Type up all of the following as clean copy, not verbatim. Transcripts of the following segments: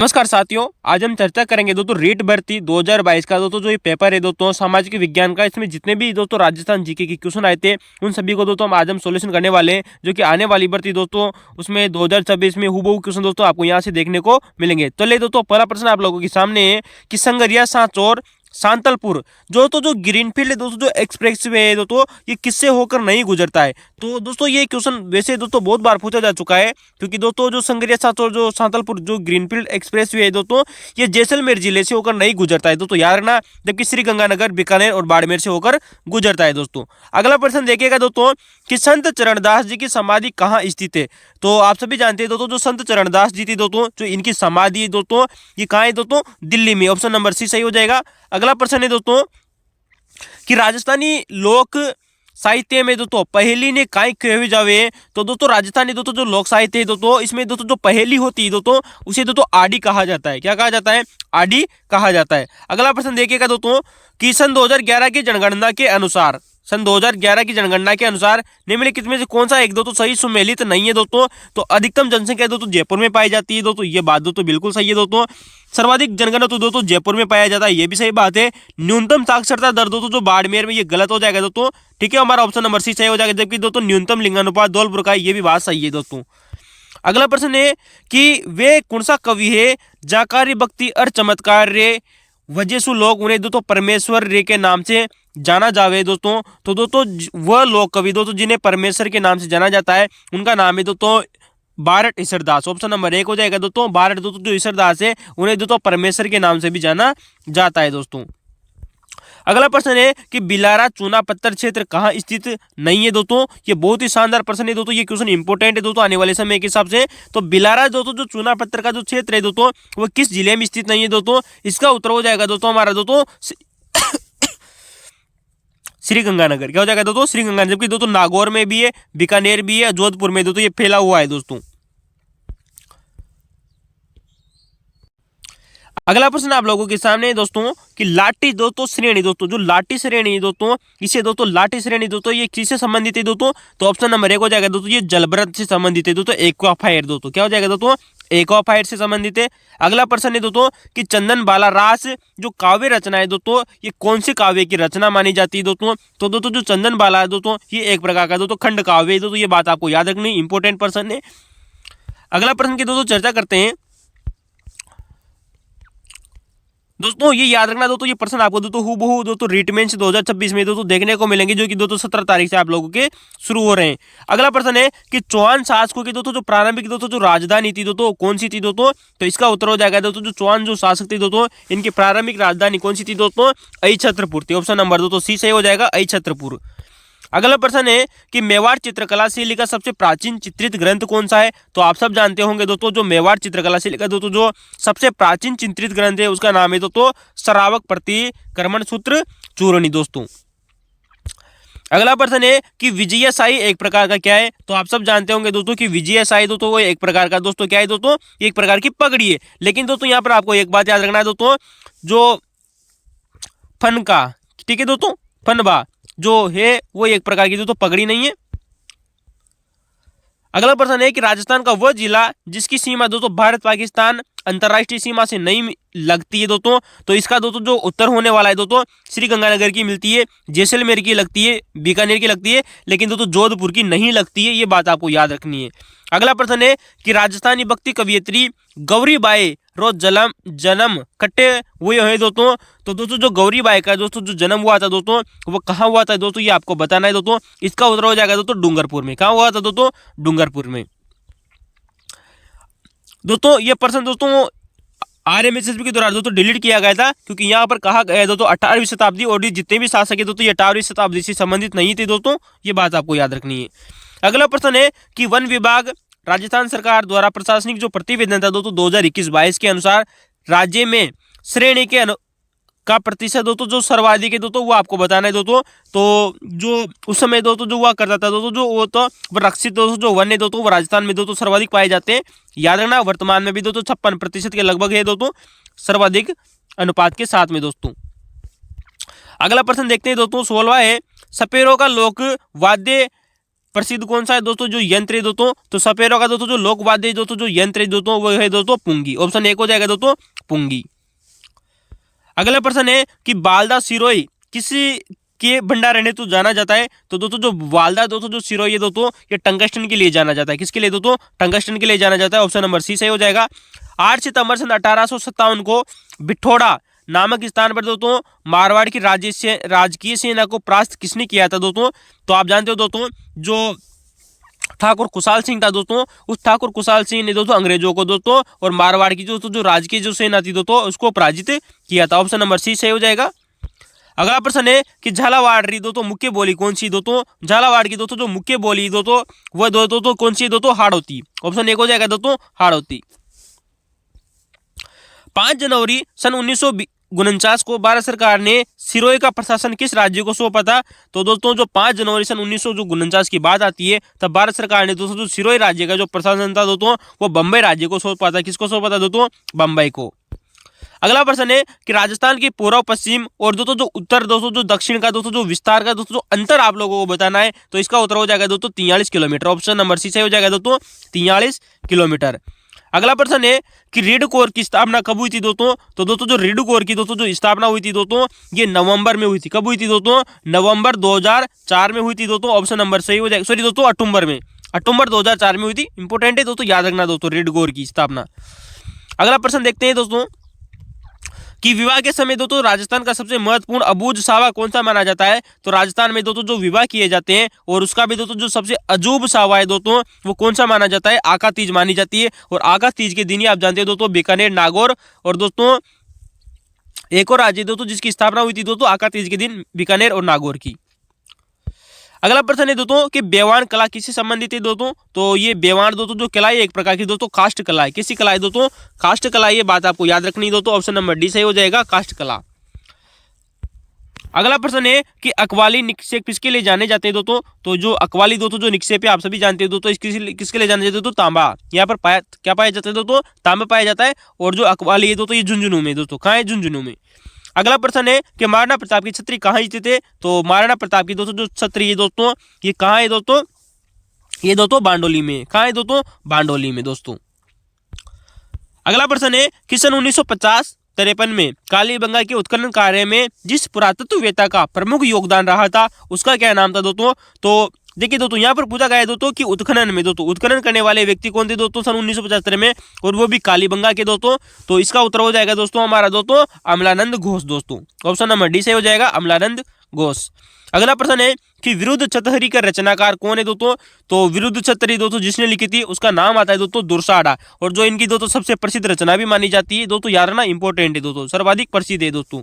नमस्कार साथियों, आज हम चर्चा करेंगे दोस्तों रीट भर्ती 2022 का दोस्तों जो ये पेपर है दोस्तों सामाजिक विज्ञान का। इसमें जितने भी दोस्तों राजस्थान जीके के क्वेश्चन आए थे उन सभी को दोस्तों हम आज हम सॉल्यूशन करने वाले हैं, जो कि आने वाली भर्ती दोस्तों उसमें 2026 में हूबहू क्वेश्चन दोस्तों आपको यहाँ से देखने को मिलेंगे। तो ले दोस्तों पहला प्रश्न आप लोगों के सामने है कि संगरिया सांचौर सांतलपुर जो ग्रीनफील्ड दोस्तों जो एक्सप्रेस वे है दोस्तों ये किससे होकर नहीं गुजरता है। तो दोस्तों ये क्वेश्चन वैसे दोस्तों बहुत बार पूछा जा चुका है, क्योंकि दोस्तों जो संगरिया सांचौर जो सांतलपुर जो ग्रीनफील्ड एक्सप्रेस वे है दोस्तों ये जैसलमेर जिले से होकर नहीं गुजरता है दोस्तों, याद रखना। जबकि श्रीगंगानगर, बीकानेर और बाड़मेर से होकर गुजरता है दोस्तों। अगला प्रश्न देखिएगा दोस्तों कि संत चरणदास जी की समाधि कहाँ स्थित है। तो आप सभी जानते हैं दोस्तों जो संत चरणदास जी थी दोस्तों जो इनकी समाधि दोस्तों ये कहाँ है दोस्तों, दिल्ली में। ऑप्शन नंबर सी सही हो जाएगा। अगला प्रश्न है दोस्तों कि राजस्थानी लोक साहित्य में दोस्तों पहेली ने काय कहे जावे। तो दोस्तों राजस्थानी दोस्तों जो लोक साहित्य है दोस्तों इसमें दोस्तों जो पहेली होती है दोस्तों उसे दोस्तों आड़ी कहा जाता है। क्या कहा जाता है? आड़ी कहा जाता है। अगला प्रश्न देखिएगा दोस्तों कि सन 2011 की जनगणना के अनुसार निम्नलिखित में से कौन सा एक दोस्तों सही सुमेलित नहीं है दोस्तों। तो अधिकतम जनसंख्या दोस्तों जयपुर में पाई जाती है दोस्तों, ये बात दोस्तों बिल्कुल सही है दोस्तों। सर्वाधिक जनगणना तो दोस्तों जयपुर में पाया जाता है, ये भी सही बात है। न्यूनतम साक्षरता दर दोस्तों जो बाड़मेर में, ये गलत हो जाएगा दोस्तों, ठीक है। हमारा ऑप्शन नंबर सी सही हो जाएगा। जबकि दोस्तों न्यूनतम लिंगानुपात धौलपुर का, ये भी बात सही है दोस्तों। अगला प्रश्न है कि वे कौन सा कवि है जाकारी भक्ति और चमत्कार रे वजह लोग उन्हें दोस्तों परमेश्वर रे के नाम से जाना जावे दोस्तों। तो दोस्तों वह लोग कवि दोस्तों जिन्हें परमेश्वर के नाम से जाना जाता है उनका नाम है दोस्तों बारट ईसरदास। ऑप्शन नंबर 1 हो जाएगा दोस्तों। बारट दोस्तों जो ईसरदास है उन्हें दोस्तों परमेश्वर के नाम से भी जाना जाता है दोस्तों। अगला प्रश्न है कि बिलारा चूना पत्थर क्षेत्र कहाँ स्थित नहीं है दोस्तों। ये बहुत ही शानदार प्रश्न है दोस्तों, ये क्वेश्चन इंपोर्टेंट है दोस्तों आने वाले समय के हिसाब से। तो बिलारा दोस्तों जो चूना पत्थर का जो क्षेत्र है दोस्तों वो किस जिले में स्थित नहीं है दोस्तों। इसका उत्तर हो जाएगा दोस्तों हमारा दोस्तों श्रीगंगानगर। क्या हो जाएगा दोस्तों? श्रीगंगानगर। जबकि दोस्तों नागौर में भी है, बीकानेर भी है, जोधपुर में दोस्तों ये फैला हुआ है दोस्तों। अगला प्रश्न आप लोगों के सामने दोस्तों कि लाठी दोस्तों श्रेणी दोस्तों जो लाठी श्रेणी दोस्तों इसे दोस्तों लाठी श्रेणी दोस्तों ये किससे संबंधित है दोस्तों। तो ऑप्शन नंबर 1 हो जाएगा दोस्तों ये जलभृत से संबंधित है दोस्तों, एक्वाफायर दोस्तों। क्या हो जाएगा दोस्तों? एक्वाफायर से संबंधित है। अगला प्रश्न है दोस्तों कि चंदन बाला रास जो काव्य रचना है दोस्तों ये कौन से काव्य की रचना मानी जाती है दोस्तों। तो दोस्तों जो चंदन बाला है दोस्तों ये एक प्रकार का दोस्तों खंड काव्य है दोस्तों, ये बात आपको याद रखनी, इंपोर्टेंट प्रश्न है। अगला प्रश्न की दोस्तों चर्चा करते हैं दोस्तों, ये याद रखना दोस्तों ये प्रश्न आपको दोस्तों हूबहू दोस्तों रिटमेंस 2026 में दोस्तों देखने को मिलेंगे, जो कि दोस्तों 17 तारीख से आप लोगों के शुरू हो रहे हैं। अगला प्रश्न है कि चौहान शासकों की दोस्तों जो प्रारंभिक दोस्तों जो राजधानी थी दोस्तों कौन सी थी दोस्तों। तो इसका उत्तर हो जाएगा दोस्तों जो चौहान जो शासक थे दोस्तों इनकी प्रारंभिक राजधानी कौन सी थी दोस्तों, अहिछत्रपुर थी। ऑप्शन नंबर दोस्तों सी सही हो जाएगा, अहिछत्रपुर। अगला प्रश्न है कि मेवाड़ चित्रकला शैली का सबसे प्राचीन चित्रित ग्रंथ कौन सा है। तो आप सब जानते होंगे दोस्तों जो मेवाड़ चित्रकला शैली का दोस्तों जो सबसे प्राचीन चित्रित ग्रंथ है उसका नाम है दोस्तों श्रावक प्रतिक्रमण सूत्र चूर्णी दोस्तों। अगला प्रश्न है कि विजय शाही एक प्रकार का क्या है। तो आप सब जानते होंगे दोस्तों कि विजय शाही दोस्तों वो एक प्रकार का दोस्तों क्या है दोस्तों, एक प्रकार की पगड़ी है। लेकिन दोस्तों यहाँ पर आपको एक बात याद रखना है दोस्तों, जो फनका, ठीक है दोस्तों, फनबा जो है वो एक प्रकार की दोस्तों पगड़ी नहीं है। अगला प्रश्न है कि राजस्थान का वह जिला जिसकी सीमा दोस्तों भारत पाकिस्तान अंतरराष्ट्रीय सीमा से नहीं लगती है दोस्तों। तो इसका दोस्तों जो उत्तर होने वाला है दोस्तों श्रीगंगानगर की मिलती है, जैसलमेर की लगती है, बीकानेर की लगती है, लेकिन दोस्तों जोधपुर की नहीं लगती है, ये बात आपको याद रखनी है। अगला प्रश्न है कि राजस्थानी भक्ति कवियत्री गौरीबाई रो जन्म कट्टे हुए हैं दोस्तों। तो दोस्तों जो गौरीबाई का दोस्तों जो जन्म हुआ था दोस्तों वो कहाँ हुआ था दोस्तों, ये आपको बताना है दोस्तों। इसका उत्तर हो जाएगा दोस्तों डूंगरपुर में। कहाँ हुआ था दोस्तों? डूंगरपुर में। दोस्तों ये प्रश्न दोस्तों आरएमएसएसबी के दौरान दोस्तों डिलीट किया गया था, क्योंकि यहाँ पर कहा गया दोस्तों 18वीं शताब्दी और जितने भी शासक है दोस्तों ये 18वीं शताब्दी से संबंधित नहीं थे दोस्तों, ये बात आपको याद रखनी है। अगला प्रश्न है कि वन विभाग राजस्थान सरकार द्वारा प्रशासनिक जो प्रतिवेदन था दोस्तों 2021-22 के अनुसार राज्य में श्रेणी के का प्रतिशत दोस्तों जो सर्वाधिक है दोस्तों वो आपको बताना है दोस्तों। तो जो उस समय दोस्तों जो हुआ करता था दोस्तों जो वो तो रक्षित दोस्तों जो वन है दोस्तों वो राजस्थान में दोस्तों सर्वाधिक पाए जाते हैं। याद रखना वर्तमान में भी दोस्तों 56% के लगभग है दोस्तों सर्वाधिक अनुपात के साथ में दोस्तों। अगला प्रश्न देखते हैं दोस्तों 16वां है सपेरों का लोक वाद्य प्रसिद्ध कौन सा है दोस्तों, जो यंत्र है दोस्तों, तो सपेरों का दोस्तों जो लोकवाद्य दोस्तों जो यंत्र है दोस्तों वो है दोस्तों पुंगी। ऑप्शन एक हो जाएगा दोस्तों पुंगी। अगला प्रश्न है कि बालदा सिरोही किसी के भंडारण हेतु जाना जाता है, तो दोस्तों जो वालदा दोस्तों जो सिरोही है दोस्तों ये टंगस्टन के लिए जाना जाता है। किसके लिए दोस्तों, टंगस्टन के लिए जाना जाता है। ऑप्शन नंबर सी सही हो जाएगा। 8 सितंबर सन 1857 को बिठोड़ा नामक स्थान पर दोस्तों मारवाड़ की राजकीय सेना को परास्त किसने किया था दोस्तों, तो आप जानते हो दोस्तों जो ठाकुर कुशाल सिंह था दोस्तों, उस ठाकुर कुशाल सिंह ने दोस्तों अंग्रेजों को दोस्तों और मारवाड़ की दोस्तों जो राजकीय जो सेना थी दोस्तों उसको पराजित किया था। ऑप्शन नंबर सी सही हो जाएगा। अगला प्रश्न है कि झालावाड़ दोस्तों मुख्य बोली कौन सी दोस्तों, झालावाड़ की दोस्तों जो मुख्य बोली दोस्तों वह दोस्तों कौन सी दोस्तों, हाड़ौती। ऑप्शन एक हो जाएगा दोस्तों हाड़ौती। 5 जनवरी सन 1949 को भारत सरकार ने सिरोही का प्रशासन किस राज्य को सौंपा था, तो दोस्तों जो 5 जनवरी सन 1949 की बात आती है तब भारत सरकार ने दोस्तों जो सिरोही राज्य का जो प्रशासन था दोस्तों वो बम्बई राज्य को सौंपा था। किसको सौंपा था दोस्तों, बम्बई को। अगला प्रश्न है कि राजस्थान की पूर्व पश्चिम और दोस्तों जो उत्तर दोस्तों जो दक्षिण का दोस्तों जो विस्तार का दोस्तों जो अंतर आप लोगों को बताना है, तो इसका उत्तर हो जाएगा दोस्तों 43 किलोमीटर। ऑप्शन नंबर सी सही हो जाएगा दोस्तों 43 किलोमीटर। अगला प्रश्न है कि रेड कोर की स्थापना कब हुई थी दोस्तों, तो दोस्तों जो रेड कोर की दोस्तों जो स्थापना हुई थी दोस्तों ये नवंबर में हुई थी। कब हुई थी दोस्तों, नवंबर 2004 में हुई थी दोस्तों। ऑप्शन नंबर सही हो जाएगा, सॉरी दोस्तों अक्टूबर 2004 में हुई थी। इंपोर्टेंट है दोस्तों, याद रखना दोस्तों रेड कोर की स्थापना। अगला प्रश्न देखते हैं दोस्तों कि विवाह के समय दोस्तों राजस्थान का सबसे महत्वपूर्ण अबूझ सावा कौन सा माना जाता है, तो राजस्थान में दोस्तों जो विवाह किए जाते हैं और उसका भी दोस्तों जो सबसे अजूब सावा है दोस्तों वो कौन सा माना जाता है, आका तीज मानी जाती है। और आका तीज के दिन ही आप जानते हैं दोस्तों बीकानेर, नागौर और दोस्तों एक और राज्य दोस्तों जिसकी स्थापना हुई थी दोस्तों आका तीज के दिन, बीकानेर और नागौर की। अगला प्रश्न है दोस्तों कि बेवाण कला किससे संबंधित है दोस्तों, तो ये बेवाण दोस्तों जो कला है एक प्रकार की दोस्तों काष्ठ कला है। किसी कला है दोस्तों, काष्ठ कला। ये बात आपको याद रखनी है दोस्तों। ऑप्शन नंबर डी सही हो जाएगा, काष्ठ कला। अगला प्रश्न है कि अकवाली निक्षेप किसके लिए जाने जाते हैं दोस्तों, तो जो अकवाली दोस्तों जो निक्षेप है आप सभी जानते हैं दोस्तों किसके लिए जाने जाते हैं दोस्तों, तांबा। यहाँ पर क्या पाया जाता है दोस्तों, तांबा पाया जाता है। और जो अकवाली है दोस्तों ये झुंझुनू में दोस्तों, कहाँ है, झुंझुनू में। अगला प्रश्न है कि महाराणा प्रताप की छत्री कहाँ स्थित है, तो महाराणा प्रताप की दोस्तों जो छत्री है दोस्तों ये कहाँ है दोस्तों, ये दोस्तों बांडोली में। कहाँ है दोस्तों, बांडोली में दोस्तों। अगला प्रश्न है कि सन 1950-53 में कालीबंगा के उत्खनन कार्य में जिस पुरातत्ववेत्ता का प्रमुख योगदान रहा था उसका क्या नाम था दोस्तों, तो देखिए दोस्तों यहाँ पर पूछा गया है दोस्तों कि उत्खनन में दोस्तों उत्खनन करने वाले व्यक्ति कौन थे दोस्तों सन 1975 में, और वो भी कालीबंगा के दोस्तों। तो इसका उत्तर हो जाएगा दोस्तों हमारा दोस्तों अमलानंद घोष दोस्तों। ऑप्शन नंबर डी से हो जाएगा अमलानंद घोष। अगला प्रश्न है कि विरुद्ध छतरी का रचनाकार कौन है दोस्तों, तो विरुद्ध छतरी दोस्तों जिसने लिखी थी उसका नाम आता है दोस्तों दुर्साड़ा। और जो इनकी दोस्तों सबसे प्रसिद्ध रचना भी मानी जाती है दोस्तों, याद रखना इंपॉर्टेंट है दोस्तों, सर्वाधिक प्रसिद्ध है दोस्तों।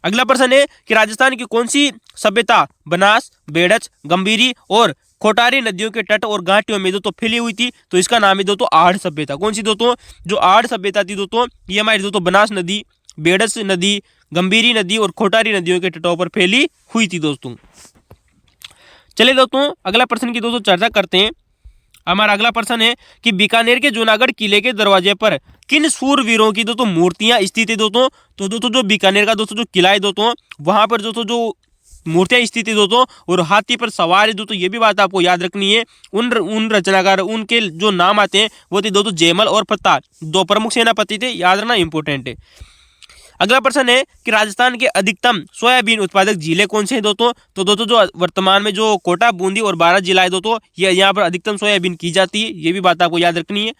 अगला प्रश्न है कि राजस्थान की कौन सी सभ्यता बनास, बेड़च, गंभीरी और कोटारी नदियों के तट और घाटियों में दोस्तों फैली हुई थी, तो इसका नाम है दोस्तों आड़ सभ्यता। कौन सी दोस्तों, जो आड़ सभ्यता थी दोस्तों ये हमारी दोस्तों बनास नदी, बेड़च नदी, गंभीरी नदी और कोटारी नदियों के तटों पर फैली हुई थी दोस्तों। चलिए दोस्तों अगला प्रश्न की दोस्तों चर्चा करते हैं। हमारा अगला प्रश्न है कि बीकानेर के जूनागढ़ किले के दरवाजे पर किन सूरवीरों की दोस्तों मूर्तियां स्थित है दोस्तों, तो दोस्तों जो बीकानेर का दोस्तों जो किला है दोस्तों वहां पर दोस्तों जो मूर्तियां स्थित है दोस्तों और हाथी पर सवार है दोस्तों, ये भी बात आपको याद रखनी है। उन रचनाकार उनके जो नाम आते हैं वो थे दोस्तों जयमल और प्रताप, दो प्रमुख सेनापति थे, याद रखना इंपॉर्टेंट है। अगला प्रश्न है कि राजस्थान के अधिकतम सोयाबीन उत्पादक जिले कौन से हैं दोस्तों, तो दोस्तों जो वर्तमान में जो कोटा, बूंदी और बारां जिला है दोस्तों ये यहाँ पर अधिकतम सोयाबीन की जाती है, ये भी बात आपको याद रखनी है।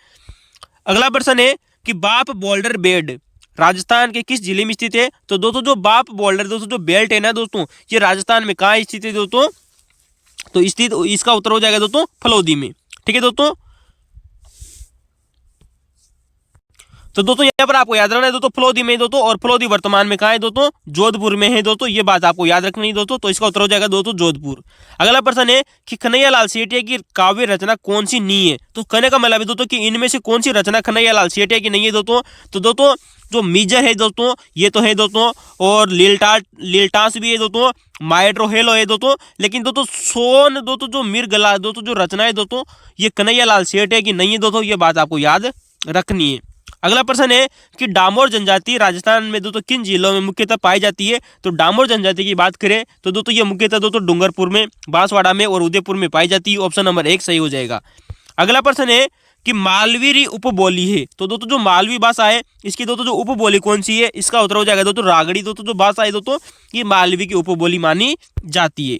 अगला प्रश्न है कि बाप बोल्डर बेल्ट राजस्थान के किस जिले में स्थित है, तो दोस्तों जो बाप बोल्डर दोस्तों जो बेल्ट है ना दोस्तों ये राजस्थान में कहाँ स्थित है दोस्तों, तो स्थित इसका उत्तर हो जाएगा दोस्तों फलौदी में। ठीक है दोस्तों, तो दोस्तों यहाँ पर आपको याद रखना है दोस्तों फलौदी में दोस्तों, और फलौदी वर्तमान में कहाँ है दोस्तों, जोधपुर में है दोस्तों, ये बात आपको याद रखनी है दोस्तों, तो इसका उत्तर हो जाएगा दोस्तों जोधपुर। अगला प्रश्न है कि कन्हैयालाल सेठिया की काव्य रचना कौन सी नहीं है, तो कहने का मतलब है दोस्तों कि इनमें से कौन सी रचना कन्हैयालाल सेठिया की नहीं है दोस्तों, तो दोस्तों जो मीजर है दोस्तों ये तो है दोस्तों, और लीलटास भी है दोस्तों, माइट्रो हेलो है दोस्तों, लेकिन दोस्तों सोन दोस्तों जो मिर्गला दोस्तों जो रचना है दोस्तों ये कन्हैयालाल सेठिया की नहीं है दोस्तों, ये बात आपको याद रखनी है। अगला प्रश्न है कि डामोर जनजाति राजस्थान में दोस्तों किन जिलों में मुख्यतः पाई जाती है। तो डामोर जनजाति की बात करें तो दोस्तों ये मुख्यतः दोस्तों डूंगरपुर में, बांसवाड़ा में और उदयपुर में पाई जाती है। ऑप्शन नंबर 1 सही हो जाएगा। अगला प्रश्न है कि मालवी उपबोली है। तो दोस्तों जो मालवी भाषा है इसकी दोस्तों जो उपबोली कौन सी है, इसका उत्तर हो जाएगा दोस्तों रागड़ी। दोस्तों जो भाषा है दोस्तों ये मालवी की उपबोली मानी जाती है।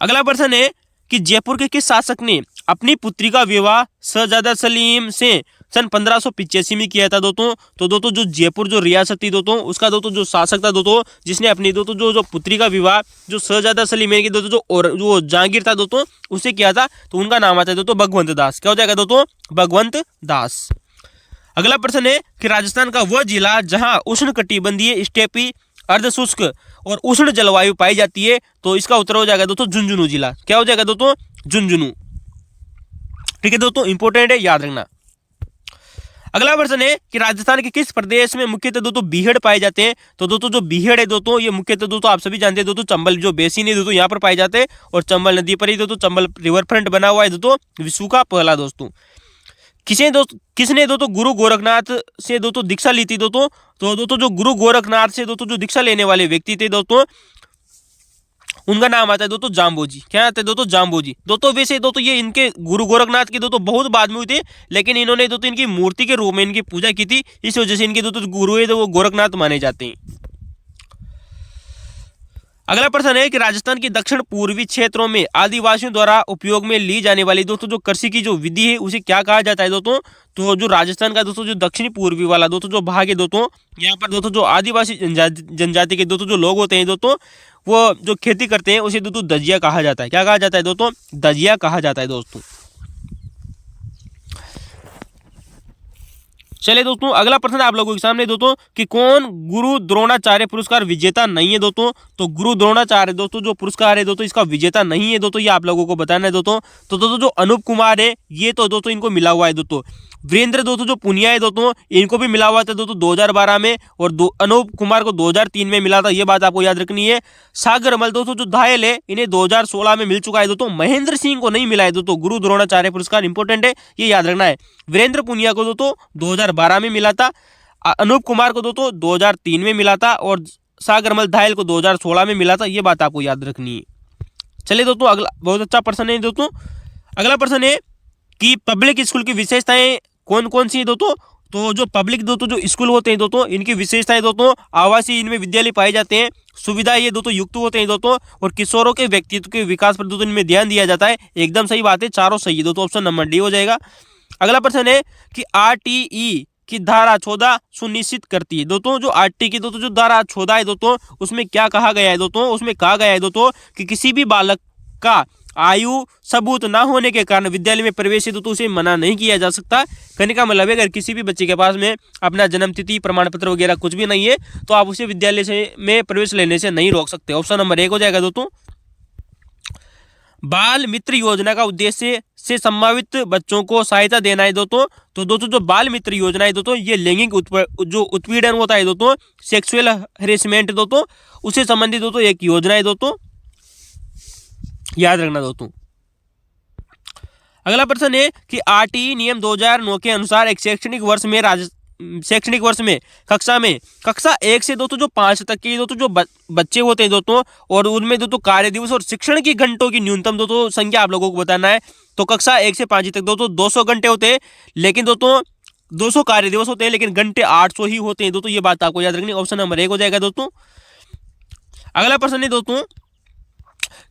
अगला प्रश्न है कि जयपुर के किस शासक ने अपनी पुत्री का विवाह शहजादा सलीम से सन 1585 में किया था दोस्तों। तो दोस्तों जो जयपुर जो रियासत थी दोस्तों उसका दोस्तों जो शासक था दोस्तों जिसने अपनी दोस्तों जो पुत्री का विवाह जो शहजादा सलीम की दोस्तों जो जहांगीर था दोस्तों उससे किया था, तो उनका नाम आता है दोस्तों भगवंत दास। क्या हो जाएगा दोस्तों भगवंत दास। अगला प्रश्न है कि राजस्थान का वह जिला जहां उष्णकटिबंधीय स्टेपी अर्धशुष्क और उष्ण जलवायु पाई जाती है, तो इसका उत्तर हो जाएगा दोस्तों झुंझुनू जिला। क्या हो जाएगा दोस्तों झुंझुनू। ठीक है दोस्तों इंपोर्टेंट है, याद रखना। अगला प्रश्न है कि राजस्थान के किस प्रदेश में मुख्यतः दोस्तों बीहड़ पाए जाते हैं। तो दोस्तों जो बीहड़ है दोस्तों ये मुख्यतः दोस्तों आप सभी जानते हैं दोस्तों चंबल जो बेसिन है दोस्तों यहाँ पर पाए जाते हैं और चंबल नदी पर ही दोस्तों चंबल रिवर फ्रंट बना हुआ है दोस्तों विश्व का पहला दोस्तों। किसने दोस्तों गुरु गोरखनाथ से दोस्तों दीक्षा ली थी दोस्तों। तो दोस्तों जो गुरु गोरखनाथ से दोस्तों जो दीक्षा लेने वाले व्यक्ति थे दोस्तों उनका नाम आता है दोस्तों जाम्बोजी। क्या आता है दोस्तों जाम्बोजी। दोस्तों वैसे दोस्तों ये इनके गुरु गोरखनाथ के दोस्तों बहुत बाद में हुए थे, लेकिन इन्होंने दोस्तों इनकी मूर्ति के रूप में इनकी पूजा की थी, इस वजह से इनके दोस्तों गुरु है तो वो गोरखनाथ माने जाते हैं। अगला प्रश्न है कि राजस्थान के दक्षिण पूर्वी क्षेत्रों में आदिवासियों द्वारा उपयोग में ली जाने वाली दोस्तों जो कृषि की जो विधि है उसे क्या कहा जाता है दोस्तों। तो जो राजस्थान का दोस्तों जो दक्षिणी पूर्वी वाला दोस्तों जो भाग है दोस्तों यहाँ पर दोस्तों जो आदिवासी जनजाति के दोस्तों जो लोग होते हैं दोस्तों वो जो खेती करते हैं उसे दोस्तों दजिया कहा जाता है। क्या कहा जाता है दोस्तों दजिया कहा जाता है दोस्तों। चलिए दोस्तों अगला प्रश्न आप लोगों के सामने दोस्तों कि कौन गुरु द्रोणाचार्य पुरस्कार विजेता नहीं है दोस्तों। तो गुरु द्रोणाचार्य दोस्तों जो पुरस्कार है दोस्तों इसका विजेता नहीं है दोस्तों, ये आप लोगों को बताना है दोस्तों। तो दोस्तों जो अनूप कुमार है ये तो दोस्तों इनको मिला हुआ है दोस्तों। वीरेंद्र दोस्तों जो पुनिया है दोस्तों इनको भी मिला हुआ था दोस्तों 2012 में और अनूप कुमार को 2003 में मिला था, ये बात आपको याद रखनी है। सागर अमल दोस्तों जो घायल है इन्हें 2016 में मिल चुका है दोस्तों। महेंद्र सिंह को नहीं मिला है दोस्तों गुरु द्रोणाचार्य पुरस्कार, इंपॉर्टेंट है ये याद रखना है। वीरेंद्र पुनिया को दोस्तों 2012 में मिला था, अनूप कुमार को दोस्तों 2003 में मिला था और सागर अमल घायल को 2016 में मिला था, ये बात आपको याद रखनी है। चलिए दोस्तों अगला बहुत अच्छा प्रश्न है दोस्तों। अगला प्रश्न है कि पब्लिक स्कूल की विशेषताएं कौन कौन सी है दोस्तों। तो जो पब्लिक दोस्तों जो स्कूल होते हैं दोस्तों इनकी विशेषताएं दोस्तों आवासीय इनमें विद्यालय पाए जाते हैं, सुविधा ये दोस्तों युक्त होते हैं दोस्तों और किशोरों के व्यक्तित्व के विकास पर दोस्तों इनमें ध्यान दिया जाता है। एकदम सही बात है, चारों सही है दोस्तों, ऑप्शन नंबर डी हो जाएगा। अगला प्रश्न है कि RTE की धारा 14 सुनिश्चित करती है दोस्तों। जो RTE की दोस्तों जो धारा 14 है दोस्तों उसमें क्या कहा गया है दोस्तों, उसमें कहा गया है दोस्तों कि किसी भी बालक का आयु सबूत ना होने के कारण विद्यालय में प्रवेश तो उसे मना नहीं किया जा सकता। कहने का मतलब है अगर किसी भी बच्चे के पास में अपना जन्म तिथि प्रमाण पत्र वगैरह कुछ भी नहीं है तो आप उसे विद्यालय से में प्रवेश लेने से नहीं रोक सकते। ऑप्शन नंबर 1 हो जाएगा दोस्तों। बाल मित्र योजना का उद्देश्य से संभावित बच्चों को सहायता देना है दोस्तों। तो दोस्तों जो बाल मित्र योजना है दोस्तों ये लैंगिक जो उत्पीड़न होता है दोस्तों, सेक्सुअल हेरेसमेंट दोस्तों उससे संबंधित दोस्तों एक योजना है दोस्तों, याद रखना दोस्तों। अगला प्रश्न है कि RTE नियम 2009 के अनुसार एक शैक्षणिक वर्ष में कक्षा 1 से दोस्तों जो 5 तक के दोस्तों जो बच्चे होते हैं दोस्तों और उनमें दोस्तों कार्य दिवस और शिक्षण की घंटों की न्यूनतम दोस्तों संख्या आप लोगों को बताना है। तो कक्षा 1 से 5 तक दोस्तों 200 घंटे होते हैं, लेकिन दोस्तों 200 कार्य दिवस होते हैं लेकिन घंटे 800 ही होते हैं दोस्तों, ये बात आपको याद रखनी। ऑप्शन नंबर 1 हो जाएगा दोस्तों। अगला प्रश्न है दोस्तों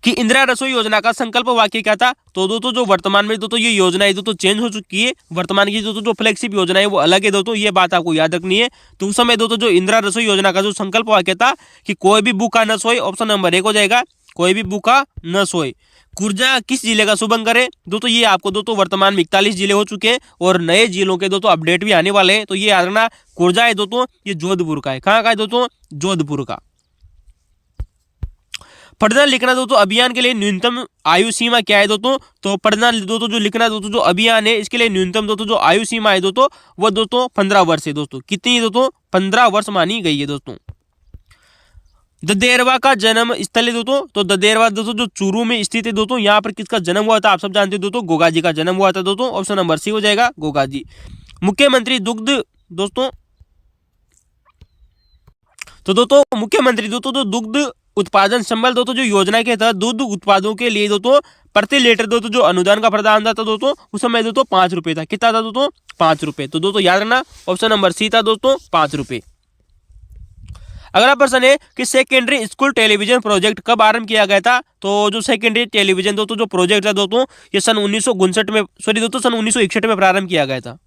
कि इंदिरा रसोई योजना का संकल्प वाक्य क्या था। तो दोस्तों जो वर्तमान में दोस्तों ये योजना है दोस्तों चेंज हो चुकी है, वर्तमान की दोस्तों जो फ्लैगशिप योजना है वो अलग है दोस्तों, ये बात आपको याद रखनी है। तो उस समय दोस्तों जो इंदिरा रसोई योजना का जो संकल्प वाक्य था कि कोई भी भूखा न सोए, ऑप्शन नंबर 1 हो जाएगा, कोई भी भूखा न सोए। कुर्जा किस जिले का शुभंकर है दोस्तों, ये आपको दोस्तों वर्तमान में 41 जिले हो चुके हैं और नए जिलों के दोस्तों अपडेट भी आने वाले हैं, तो ये याद रखना कुर्जा है दोस्तों ये जोधपुर का है। कहाँ का है दोस्तों, जोधपुर का। पढ़ना लिखना दोस्तों अभियान के लिए न्यूनतम आयु सीमा क्या है दोस्तों। तो पढ़ना दोस्तों जो लिखना दोस्तों जो अभियान है इसके लिए न्यूनतम दोस्तों जो आयु सीमा है दोस्तों वो दोस्तों 15 वर्ष है दोस्तों। कितनी दोस्तों 15 वर्ष मानी गई है दोस्तों। ददेरवा का जन्म स्थल है दोस्तों। तो ददेरवा दोस्तों जो चूरू में स्थित है दोस्तों, यहाँ पर किसका जन्म हुआ था आप सब जानते हो दोस्तों, गोगा जी का जन्म हुआ था दोस्तों। ऑप्शन नंबर सी हो जाएगा, गोगा जी। मुख्यमंत्री दुग्ध दोस्तों, तो दोस्तों मुख्यमंत्री दोस्तों जो दुग्ध उत्पादन संबल दोस्तों जो योजना के तहत दूध उत्पादों के लिए दोस्तों प्रति लीटर दोस्तों जो अनुदान का प्रावधान था दोस्तों उस समय दोस्तों 5 रुपए था। कितना था दोस्तों? 5 रुपए। तो दोस्तों याद रखना ऑप्शन नंबर सी था दोस्तों 5 रुपए। अगला प्रश्न है कि सेकेंडरी स्कूल टेलीविजन प्रोजेक्ट कब आरंभ किया गया था? तो जो सेकेंडरी टेलीविजन दोस्तों जो प्रोजेक्ट था दोस्तों ये सन 1959 में दोस्तों सन 1961 में प्रारंभ किया गया था।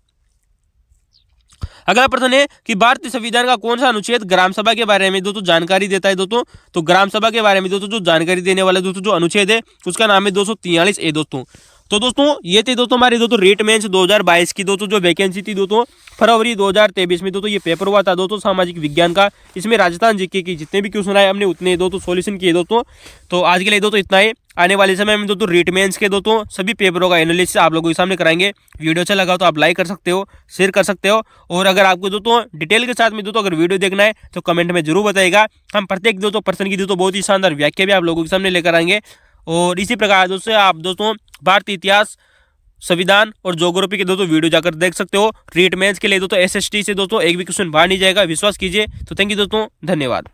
अगला प्रश्न है कि भारतीय संविधान का कौन सा अनुच्छेद ग्राम सभा के बारे में दोस्तों जानकारी देता है दोस्तों? तो ग्राम सभा के बारे में दोस्तों जो जानकारी देने वाला दोस्तों जो अनुच्छेद है उसका नाम है 243 ए दोस्तों। तो दोस्तों ये थी दोस्तों हमारी दोस्तों रेट मेंस 2022 की दोस्तों जो वैकेंसी थी दोस्तों फरवरी 2023 में दोस्तों ये पेपर हुआ था दोस्तों सामाजिक विज्ञान का। इसमें राजस्थान जीके की जितने भी क्वेश्चन आए हमने उतने दोस्तों सॉल्यूशन किए दोस्तों। तो आज के लिए दोस्तों इतना ही। आने वाले समय में दोस्तों रेट मेंस के दोस्तों सभी पेपरों का एनालिसिस आप लोगों के सामने कराएंगे। वीडियो अच्छा लगा तो आप लाइक कर सकते हो, शेयर कर सकते हो, और अगर आपको दोस्तों डिटेल के साथ में दोस्तों अगर वीडियो देखना है तो कमेंट में जरूर बताइएगा। हम प्रत्येक दोस्तों पर्सन की दोस्तों बहुत ही शानदार व्याख्या भी आप लोगों के सामने लेकर आएंगे। और इसी प्रकार दोस्तों आप दोस्तों भारतीय इतिहास, संविधान और ज्योग्राफी के दोस्तों वीडियो जाकर देख सकते हो। रीट मेंस के लिए दोस्तों एसएसटी से दोस्तों एक भी क्वेश्चन बाहर नहीं जाएगा, विश्वास कीजिए। तो थैंक यू दोस्तों, धन्यवाद।